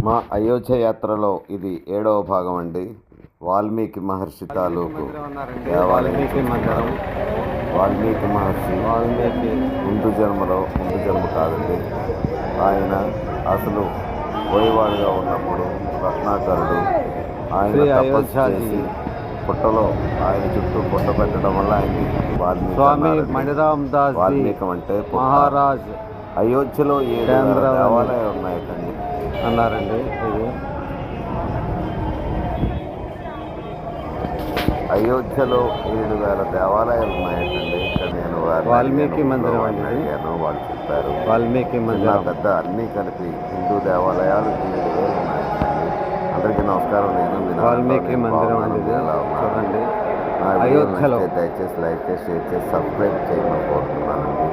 మా అయోధ్య యాత్రలో ఇది 7వ భాగం అండి. వాల్మీకి మహర్షి తాలూకు వాల్మీకి మందిరం. వాల్మీకి మహర్షి ముందు జన్మ కాదండి. ఆయన అసలు పోయేవాడుగా ఉన్నప్పుడు రత్నాకరుడు ఆయన తపస్సు చేసి పుట్టలో ఆయన చుట్టూ పుట్ట పెట్టడం వల్ల ఆయనకి వాల్మీకం అంటే మహారాజ్. అయోధ్యలో 7 దేవాలయాలు ఉన్నాయండి అన్నారండి. ఇది అయోధ్యలో 7,000 దేవాలయాలు ఉన్నాయండి. ఇక్కడ నేను వాల్మీకి మందిరం అడిగాను, వాళ్ళు చెప్పారు వాల్మీకి మందిరం పెద్ద అన్నీ కలిపి హిందూ దేవాలయాలు 7,000 ఉన్నాయండి. అందరికీ నమస్కారం. నేను వాల్మీకి మందిరం అనేది చూడండి. అయోధ్యలో దయచేసి లైక్ చేసి షేర్ చేసి సబ్స్క్రైబ్ చేయమని కోరుతున్నానండి.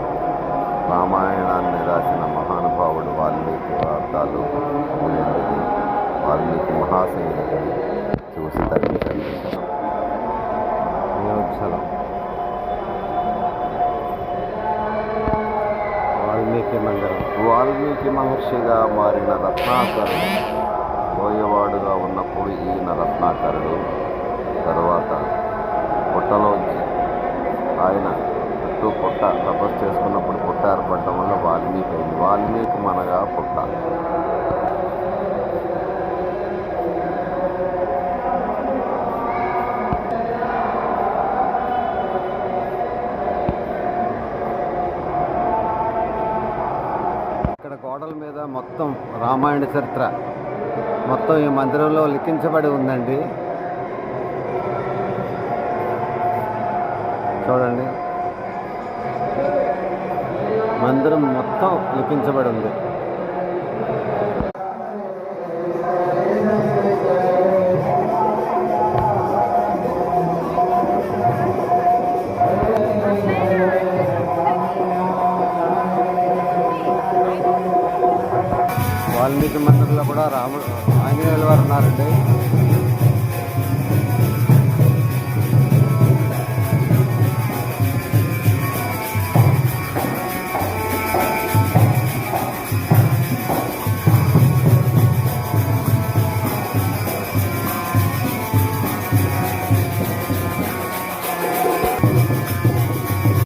రామాయణాన్ని రాసిన మహానుభావుడు వాల్మీకి వార్తలు వాల్మీకి మహాశయుడికి చూసి తగ్గించండి. అయోధ్యలో వాల్మీకి మందిరం. వాల్మీకి మహర్షిగా మారిన రత్నాకరుడు పోయేవాడుగా ఉన్నప్పుడు ఈయన రత్నాకరుడు తరువాత పుట్టలోంచి ఆయన చుట్టూ పుట్ట తపస్సు చేసుకున్నప్పుడు పుట్ట ఏర్పడటం వల్ల వాల్మీకి అయింది. వాల్మీకి మనగా పుట్ట. ఇక్కడ గోడల మీద మొత్తం రామాయణ చరిత్ర మొత్తం ఈ మందిరంలో లిఖించబడి ఉందండి. చూడండి, మందిరం మొత్తం లిఖించబడి ఉంది. వాల్మీకి మందిరంలో కూడా ఆంజనేయుల వారు ఉన్నారండి.